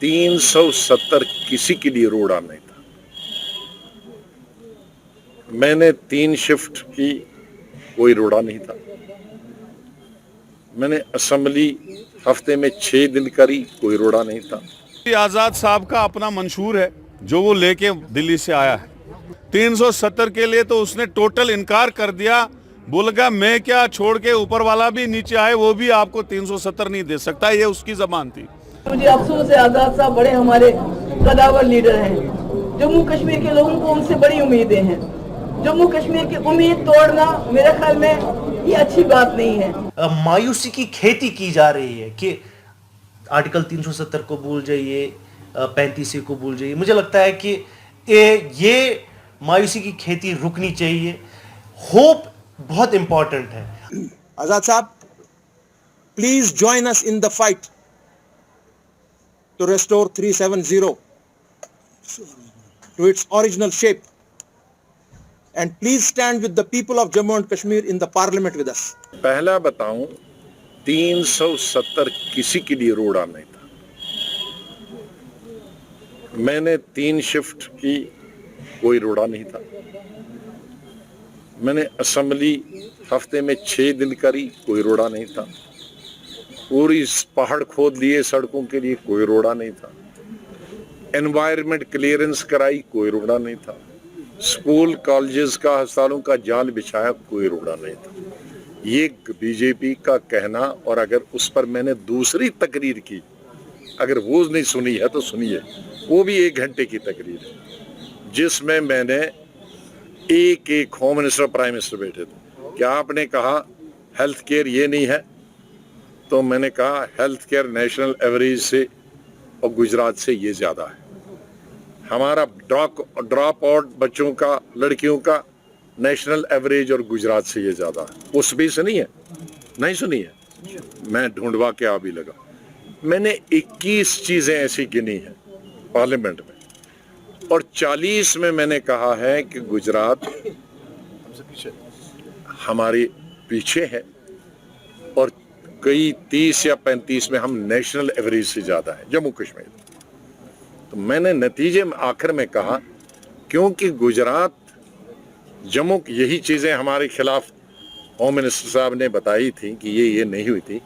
370 किसी के लिए रोड़ा नहीं था। मैंने 3 शिफ्ट की, कोई रोड़ा नहीं था। मैंने असेंबली हफ्ते में 6 दिन करी, कोई रोड़ा नहीं था। आजाद साहब का अपना मंशूर है जो वो लेके दिल्ली से आया है। 370 के लिए तो उसने टोटल इनकार कर दिया, बोलेगा मैं क्या, छोड़ के ऊपर वाला भी नीचे आए वो भी आपको 370 नहीं दे सकता, ये उसकी जबान थी। मुझे अफसोस है, आजाद साहब बड़े हमारे कदावर लीडर हैं। जम्मू कश्मीर के लोगों को उनसे बड़ी उम्मीदें हैं। जम्मू कश्मीर की उम्मीद तोड़ना मेरे ख्याल में ये अच्छी बात नहीं है। मायूसी की खेती की जा रही है कि आर्टिकल 370 को भूल जाइए, 35 को भूल जाइए। मुझे लगता है कि ये मायूसी की खेती रुकनी चाहिए। होप बहुत इंपॉर्टेंट है। आजाद साहब, please join us in the fight to restore 370 to its original shape, and please stand with the people of Jammu and Kashmir in the parliament with us. पहला बताऊं, 370 किसी के लिए रोड़ा नहीं था। मैंने 3 शिफ्ट की, कोई रोड़ा नहीं था। मैंने असेंबली हफ्ते में 6 दिन करी, कोई रोड़ा नहीं था। पूरी पहाड़ खोद लिए सड़कों के लिए, कोई रोड़ा नहीं था। एनवायरनमेंट क्लियरेंस कराई, कोई रोड़ा नहीं था। स्कूल कॉलेजेस का, अस्पतालों का जाल बिछाया, कोई रोड़ा नहीं था। ये बीजेपी का कहना, और अगर उस पर मैंने दूसरी तकरीर की, अगर वो नहीं सुनी है तो सुनिए, वो भी 1 घंटे की तकरीर है जिसमें मैंने एक होम मिनिस्टर, प्राइम मिनिस्टर बैठे थे। क्या आपने कहा हेल्थ केयर ये नहीं है, तो मैंने कहा हेल्थ केयर नेशनल एवरेज से और गुजरात से ये ज्यादा है। हमारा ड्रॉप आउट बच्चों का, लड़कियों का नेशनल एवरेज और गुजरात से ये ज्यादा है। उस भी सुनी है? नहीं सुनी है? मैं ढूंढवा के आ भी लगा। मैंने 21 चीजें ऐसी गिनी है पार्लियामेंट में, और 40 में मैंने कहा है कि गुजरात हमारे पीछे है, और कई 30 या 35 में हम नेशनल एवरेज से ज्यादा है जम्मू कश्मीर। तो मैंने नतीजे में आखिर में कहा, क्योंकि गुजरात, जम्मू, यही चीजें हमारे खिलाफ होम मिनिस्टर साहब ने बताई थी कि ये नहीं हुई थी।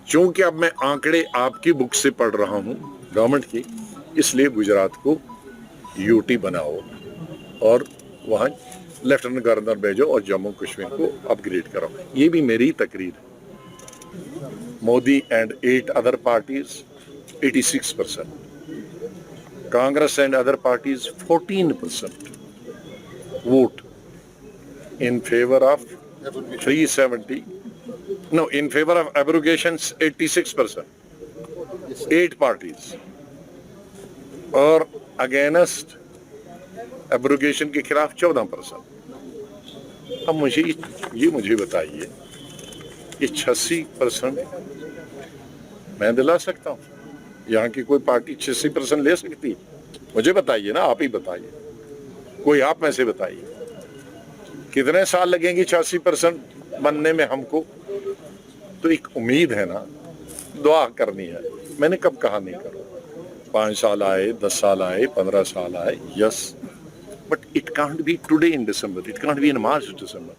चूंकि अब मैं आंकड़े आपकी बुक से पढ़ रहा हूं, गवर्नमेंट की, इसलिए गुजरात को यूटी बनाओ और वहां लेफ्टिनेंट गवर्नर भेजो और जम्मू कश्मीर को अपग्रेड करो। ये भी मेरी तकरीर है। Modi and 8 other parties 86%, Congress and other parties 14% vote in favor of 370. No, in favor of abrogations 86%, 8 parties, और against abrogation के खिलाफ 14%। अब मुझे बताइए, ये 86% मैं दिला सकता हूं? यहाँ की कोई पार्टी 86% ले सकती है? मुझे बताइए ना, आप ही बताइए, कोई आप में से बताइए, कितने साल लगेंगे 86% बनने में हमको? तो एक उम्मीद है ना, दुआ करनी है। मैंने कब कहा नहीं करो? 5 साल आए, 10 साल आए, 15 साल आए, yes, but it can't be today in December, it can't be in March December.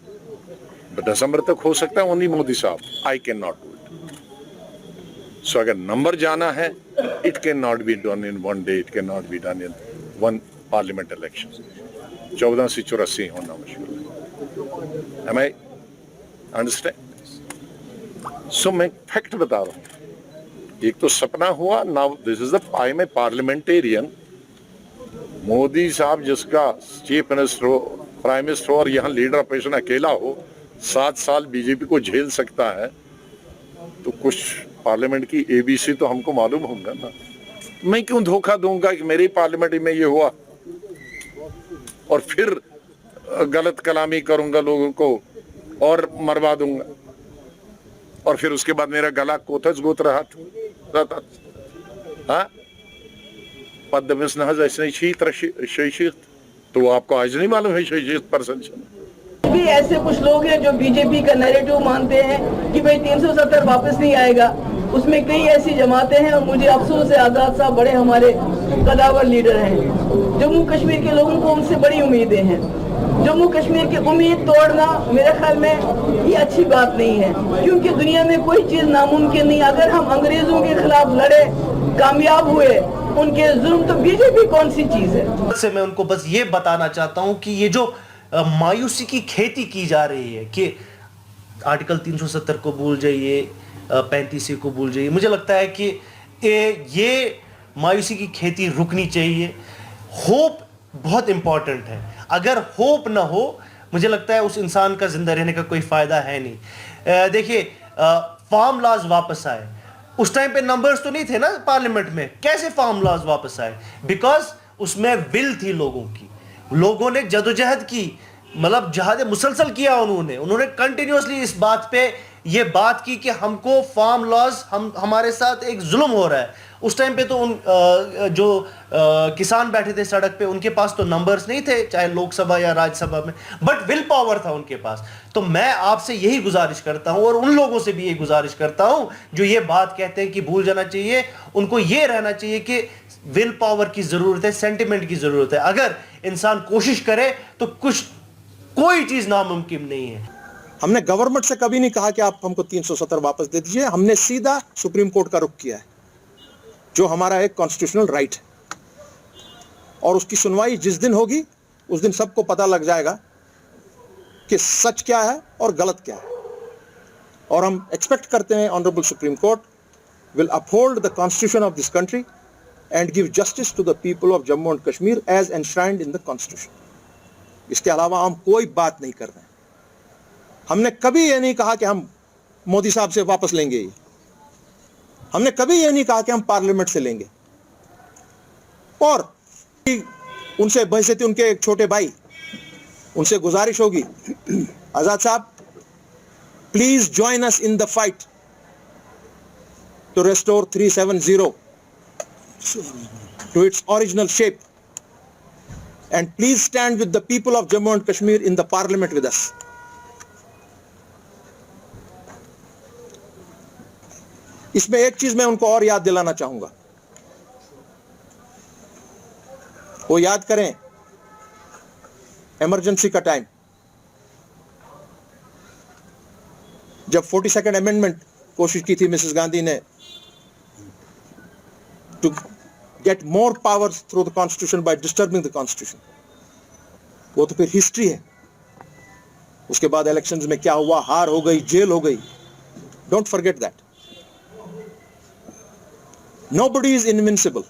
दिसंबर तक हो सकता है ओनली मोदी साहब, I can not do it. So अगर नंबर जाना है, it can not be done in 1 day, it can not be done in 1 parliament election. 14 से 84 होना मुश्किल है। M I understand? सो मैं फैक्ट बता रहा हूं। एक तो सपना हुआ, now this is the, I am a parliamentarian. Modi साहब जिसका चीफ मिनिस्टर हो, प्राइम मिनिस्टर हो, और यहाँ लीडर ऑपोजिशन अकेला हो, 7 साल बीजेपी को झेल सकता है, तो कुछ पार्लियामेंट की एबीसी तो हमको मालूम होगा ना। मैं क्यों धोखा दूंगा कि मेरी पार्लियामेंट में ये हुआ और फिर गलत कलामी करूंगा, लोगों को और मरवा दूंगा, और फिर उसके बाद मेरा गला कोथस गोत रहा था। हाँ, पद्मस नहज ऐसे शीत, तो आपको आज नहीं मालूम है 6% भी ऐसे कुछ लोग हैं जो बीजेपी का नैरेटिव मानते हैं कि भाई 370 वापस नहीं आएगा। उसमें कई ऐसी जमातें हैं और मुझे अफसोस है आजाद साहब बड़े हमारे कदावर लीडर हैं। जम्मू कश्मीर के लोगों को उनसे बड़ी उम्मीदें हैं। जम्मू कश्मीर की उम्मीद तोड़ना मेरे ख्याल में ये अच्छी बात नहीं है, क्योंकि दुनिया में कोई चीज नामुमकिन नहीं। अगर हम अंग्रेजों के खिलाफ लड़े, कामयाब हुए उनके जुल्म, तो बीजेपी कौन सी चीज है। से मैं उनको बस ये बताना चाहता हूं कि ये जो मायूसी की खेती की जा रही है कि आर्टिकल 370 को भूल जाइए, 35 को भूल जाइए, मुझे लगता है कि ये मायूसी की खेती रुकनी चाहिए। होप बहुत इंपॉर्टेंट है। अगर होप ना हो, मुझे लगता है उस इंसान का जिंदा रहने का कोई फायदा है नहीं। देखिए, फार्म लॉज वापस आए, उस टाइम पे नंबर्स तो नहीं थे ना पार्लियामेंट में, कैसे फार्म लॉज वापस आए? बिकॉज उसमें विल थी लोगों की, लोगों ने जदोजहद की, मतलब जहाद मुसलसल किया उन्होंने कंटिन्यूसली इस बात पे ये बात की कि हमको फार्म लॉज, हमारे साथ एक जुल्म हो रहा है। उस टाइम पे तो जो किसान बैठे थे सड़क पे, उनके पास तो नंबर्स नहीं थे, चाहे लोकसभा या राज्यसभा में, बट विल पावर था उनके पास। तो मैं आपसे यही गुजारिश करता हूं और उन लोगों से भी यही गुजारिश करता हूं जो ये बात कहते हैं कि भूल जाना चाहिए, उनको ये रहना चाहिए कि विल पावर की जरूरत है, सेंटिमेंट की जरूरत है। अगर इंसान कोशिश करे तो कोई चीज नामुमकिन नहीं है। हमने गवर्नमेंट से कभी नहीं कहा कि आप हमको 370 वापस दे दीजिए। हमने सीधा सुप्रीम कोर्ट का रुख किया है, जो हमारा एक कॉन्स्टिट्यूशनल राइट है, और उसकी सुनवाई जिस दिन होगी उस दिन सबको पता लग जाएगा कि सच क्या है और गलत क्या है। और हम एक्सपेक्ट करते हैं honourable supreme court will uphold the constitution of this country and give justice to the people of Jammu and Kashmir as enshrined in the constitution. इसके अलावा हम कोई बात नहीं कर रहे हैं। हमने कभी ये नहीं कहा कि हम मोदी साहब से वापस लेंगे, हमने कभी ये नहीं कहा कि हम पार्लियामेंट से लेंगे। और उनसे बहसती उनके एक छोटे भाई, उनसे गुजारिश होगी, आजाद साहब please join us in the fight to restore 370 to its original shape, and please stand with the people of Jammu and Kashmir in the parliament with us. इसमें एक चीज मैं उनको और याद दिलाना चाहूंगा, वो याद करें इमरजेंसी का टाइम, जब 42nd अमेंडमेंट कोशिश की थी मिसेस गांधी ने to get more powers through the constitution by disturbing the constitution, वो तो फिर हिस्ट्री है। उसके बाद इलेक्शंस में क्या हुआ, हार हो गई, जेल हो गई, don't forget that. Nobody is invincible।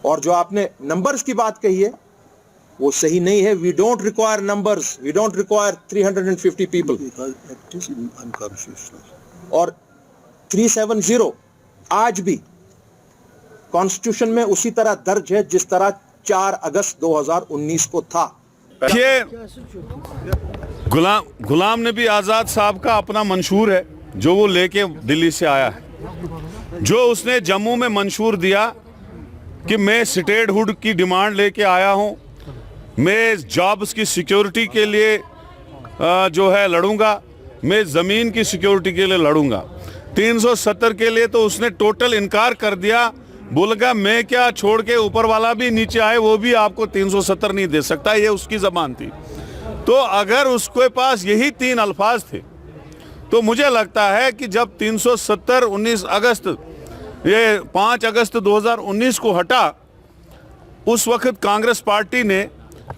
और जो आपने नंबर्स की बात कही है वो सही नहीं है। We don't require numbers, we don't require 350 people। और 370 आज भी कॉन्स्टिट्यूशन में उसी तरह दर्ज है जिस तरह 4 अगस्त 2019 को था। ये गुलाम नबी आज़ाद साहब का अपना मंशूर है जो वो लेके दिल्ली से आया है। जो उसने जम्मू में मंशूर दिया कि मैं स्टेटहुड की डिमांड लेके आया हूँ, मैं जॉब्स की सिक्योरिटी के लिए जो है लड़ूंगा, मैं ज़मीन की सिक्योरिटी के लिए लड़ूंगा। 370 के लिए तो उसने टोटल इनकार कर दिया, बोलेगा मैं क्या, छोड़ के ऊपर वाला भी नीचे आए वो भी आपको 370 नहीं दे सकता, ये उसकी ज़बान थी। तो अगर उसके पास यही 3 अल्फाज थे तो मुझे लगता है कि जब 370 19 अगस्त, ये 5 अगस्त 2019 को हटा, उस वक्त कांग्रेस पार्टी ने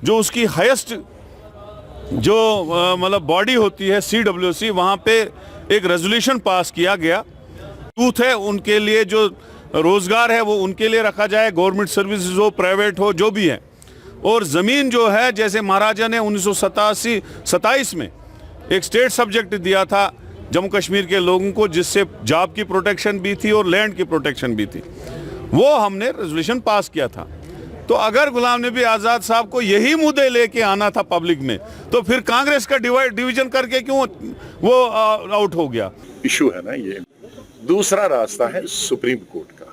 जो उसकी हाईएस्ट जो मतलब बॉडी होती है CWC, वहाँ पे एक रेजोल्यूशन पास किया गया, यूथ है उनके लिए जो रोज़गार है वो उनके लिए रखा जाए, गवर्नमेंट सर्विसेज हो, प्राइवेट हो, जो भी है। और ज़मीन जो है, जैसे महाराजा ने 1987-27 में एक स्टेट सब्जेक्ट दिया था जम्मू कश्मीर के लोगों को, जिससे जॉब की प्रोटेक्शन भी थी और लैंड की प्रोटेक्शन भी थी, वो हमने रेजोल्यूशन पास किया था। तो अगर गुलाम नबी आज़ाद साहब को यही मुद्दे लेके आना था पब्लिक में, तो फिर कांग्रेस का डिवीजन करके क्यों वो आउट हो गया? इशू है ना ये। दूसरा रास्ता है सुप्रीम कोर्ट का।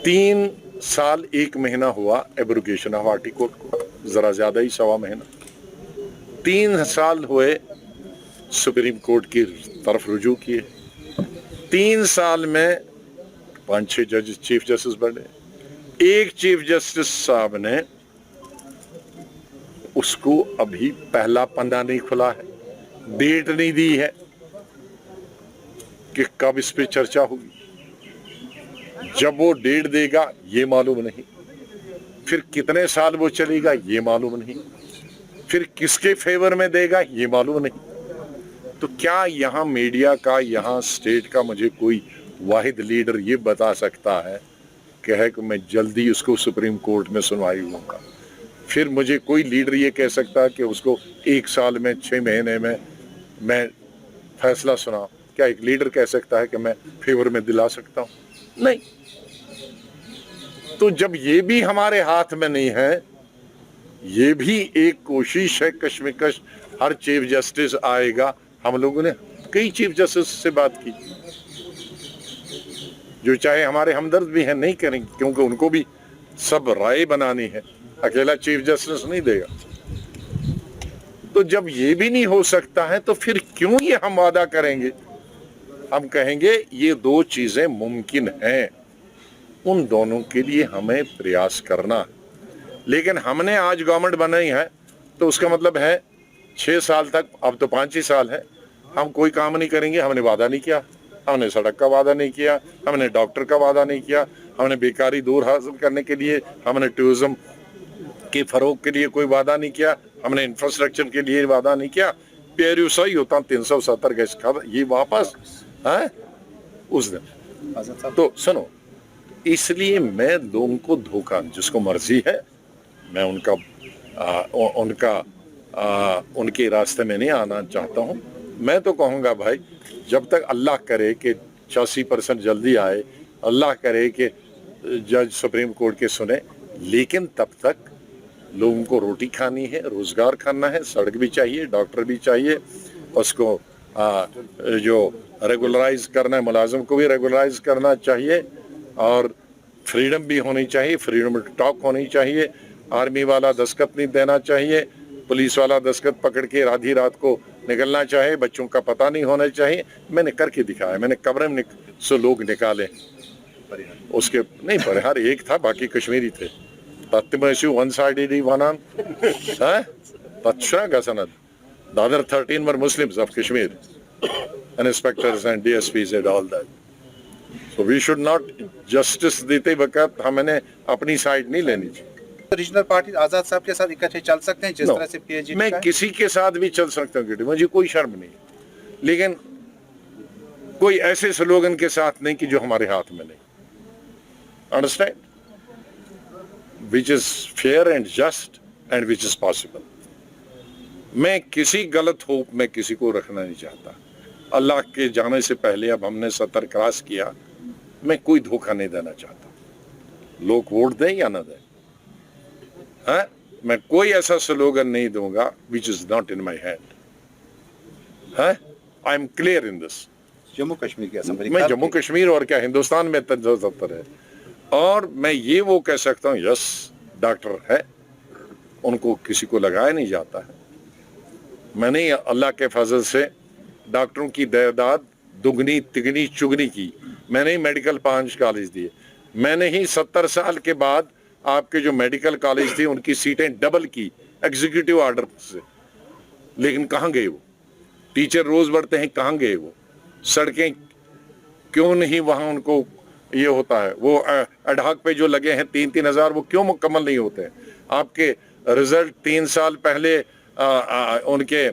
3 साल 1 महीना हुआ एब्रोगेशन ऑफ आर्टिकल को, जरा ज्यादा ही 1.25 महीना। 3 साल हुए सुप्रीम कोर्ट की तरफ रुजू किए। 3 साल में 5-6 जज चीफ जस्टिस बने। एक चीफ जस्टिस साहब ने उसको अभी पहला पन्ना नहीं खुला है, डेट नहीं दी है कि कब इस पे चर्चा होगी। जब वो डेट देगा ये मालूम नहीं, फिर कितने साल वो चलेगा ये मालूम नहीं, फिर किसके फेवर में देगा ये मालूम नहीं। तो क्या यहाँ मीडिया का, यहाँ स्टेट का मुझे कोई वाहिद लीडर ये बता सकता है कि मैं जल्दी उसको सुप्रीम कोर्ट में सुनवाई लूंगा? फिर मुझे कोई लीडर ये कह सकता है कि उसको 1 साल में, 6 महीने में मैं फैसला सुना? क्या एक लीडर कह सकता है कि मैं फेवर में दिला सकता हूं? नहीं। तो जब ये भी हमारे हाथ में नहीं है, ये भी एक कोशिश है कश्मकश, हर चीफ जस्टिस आएगा। हम लोगों ने कई चीफ जस्टिस से बात की, जो चाहे हमारे हमदर्द भी हैं, नहीं करेंगे क्योंकि उनको भी सब राय बनानी है, अकेला चीफ जस्टिस नहीं देगा। तो जब ये भी नहीं हो सकता है तो फिर क्यों ये हम वादा करेंगे? हम कहेंगे ये 2 चीजें मुमकिन हैं, उन दोनों के लिए हमें प्रयास करना है। लेकिन हमने आज गवर्नमेंट बनाई है तो उसका मतलब है 6 साल तक, अब तो 5 ही साल है, हम कोई काम नहीं करेंगे। हमने वादा नहीं किया, हमने सड़क का वादा नहीं किया, हमने डॉक्टर का वादा नहीं किया, हमने बेकारी दूर हासिल करने के लिए, हमने टूरिज्म के फरोग के लिए कोई वादा नहीं किया, हमने इंफ्रास्ट्रक्चर के लिए वादा नहीं किया। पेरू सही होता 370 गैस खा ये वापस है उस दिन। तो सुनो, इसलिए मैं लोगों को धोखा, जिसको मर्जी है मैं उनके रास्ते में नहीं आना चाहता हूं। मैं तो कहूंगा भाई, जब तक अल्लाह करे कि 86% जल्दी आए, अल्लाह करे कि जज सुप्रीम कोर्ट के सुने, लेकिन तब तक लोगों को रोटी खानी है, रोजगार खाना है, सड़क भी चाहिए, डॉक्टर भी चाहिए, उसको जो रेगुलराइज करना है, मुलाजिम को भी रेगुलराइज करना चाहिए, और फ्रीडम भी होनी चाहिए, फ्रीडम टू टॉक होनी चाहिए। आर्मी वाला दस्तखत नहीं देना चाहिए, पुलिस वाला दस्तखत पकड़ के आधी रात को निकलना चाहिए, बच्चों का पता नहीं होना चाहिए। मैंने करके दिखाया, मैंने कब्र में सो लोग निकाले, उसके नहीं परिहार एक था, बाकी कश्मीरी थे। The other 13 were Muslims of Kashmir, and inspectors and DSPs and all that. So we should not, justice देते वक्त हमने अपनी साइड नहीं लेनी चाहिए। रीजनल पार्टी आजाद साहब के साथ इकट्ठे चल सकते हैं जिस तरह से पीएचडी मैं किसी के साथ भी चल सकता हूँ, मुझे कोई शर्म नहीं, लेकिन कोई ऐसे स्लोगन के साथ नहीं कि जो हमारे हाथ में नहीं। Understand? Which is fair and just and which is possible. मैं किसी गलत होप में किसी को रखना नहीं चाहता। अल्लाह के जाने से पहले अब हमने 70 क्रॉस किया, मैं कोई धोखा नहीं देना चाहता। लोग वोट दें या ना दें, हाँ, मैं कोई ऐसा स्लोगन नहीं दूंगा which is not in my hand. I am clear in this. Jammu Kashmir की असेंबली, मैं जम्मू कश्मीर और क्या हिंदुस्तान में 370 है, और मैं ये वो कह सकता हूँ, यस डॉक्टर है, उनको किसी को लगाया नहीं जाता है। मैंने अल्लाह के फजल से डॉक्टरों की तादाद दुगनी तिगनी चुगनी की। मैंने ही मेडिकल 5 कॉलेज दिए, मैंने ही 70 साल के बाद आपके जो मेडिकल कॉलेज थे उनकी सीटें डबल की एग्जीक्यूटिव ऑर्डर से। लेकिन कहाँ गए वो टीचर? रोज बढ़ते हैं, कहाँ गए वो? सड़कें क्यों नहीं वहां उनको ये होता है? वो अडहक पे जो लगे हैं 3-3 हजार, वो क्यों मुकम्मल नहीं होते हैं? आपके रिजल्ट 3 साल पहले उनके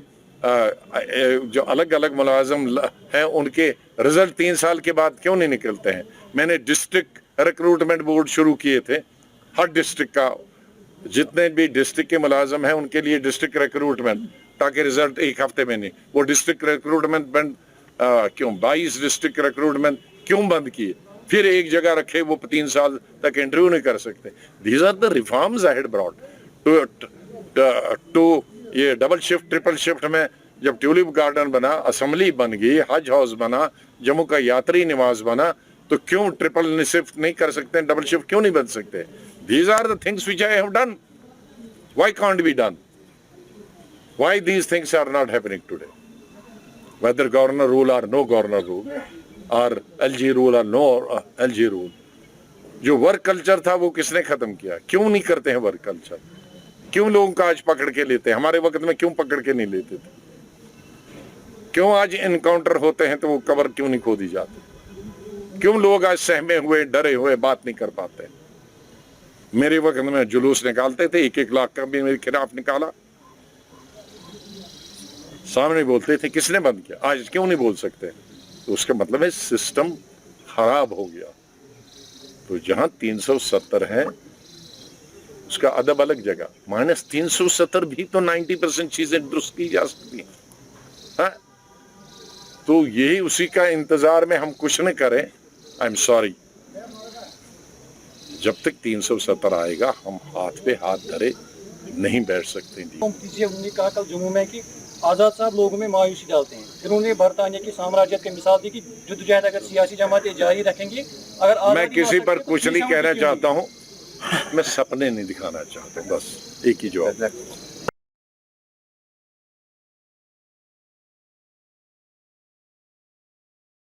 जो अलग अलग मुलाजिम हैं उनके रिजल्ट 3 साल के बाद क्यों नहीं निकलते हैं? मैंने डिस्ट्रिक्ट रिक्रूटमेंट बोर्ड शुरू किए थे, हर डिस्ट्रिक्ट का, जितने भी डिस्ट्रिक्ट के मुलाजिम हैं उनके लिए डिस्ट्रिक्ट रिक्रूटमेंट, ताकि रिजल्ट 1 हफ्ते में नहीं। वो डिस्ट्रिक्ट रिक्रूटमेंट बंद क्यों? 22 डिस्ट्रिक्ट रिक्रूटमेंट क्यों बंद किए? फिर एक जगह रखे, वो 3 साल तक इंटरव्यू नहीं कर सकते। These are the reforms I had brought to ये डबल शिफ्ट ट्रिपल शिफ्ट में। जब ट्यूलिप गार्डन बना, असेंबली बन गई, हज हाउस बना, जम्मू का यात्री निवास बना, तो क्यों ट्रिपल शिफ्ट नहीं कर सकते? डबल शिफ्ट क्यों नहीं बन सकते? These are the things which I have done. Why can't be done? Why these things are not happening today? whether governor rule or no governor rule, or LG rule or no LG rule, जो work culture था वो किसने खत्म किया? क्यों नहीं करते हैं वर्क कल्चर? क्यों लोगों का आज पकड़ के लेते हैं? हमारे वक्त में क्यों पकड़ के नहीं लेते थे? क्यों आज इनकाउंटर होते हैं तो वो कबर क्यों नहीं खोदी जाती? क्यों लोग आज सहमे हुए, डरे हुए बात नहीं कर पाते? मेरे वक्त में जुलूस निकालते थे, 1-1 लाख का भी मेरे खिलाफ निकाला, सामने बोलते थे, किसने बंद किया? आज क्यों नहीं बोल सकते? तो उसका मतलब है सिस्टम खराब हो गया। तो जहां 370 है उसका अदब अलग जगह, -370 भी तो 90% चीजें दुरुस्त की जा सकती हैं। हाँ? तो यही उसी का इंतजार में हम कुछ न करें, आई एम सॉरी, जब तक 370 आएगा हम हाथ पे हाथ धरे नहीं बैठ सकते। उन्होंने कहा कल जम्मू में कि आज़ाद साहब लोगों में मायूसी डालते हैं। फिर उन्होंने बरतानिया की साम्राज्यत की मिसाल दी कि जद्दोजहद अगर सियासी जमातें जारी रखेंगी, अगर मैं किसी पर कुछ नहीं कहना चाहता हूँ, मैं सपने नहीं दिखाना चाहता, बस एक ही जवाब।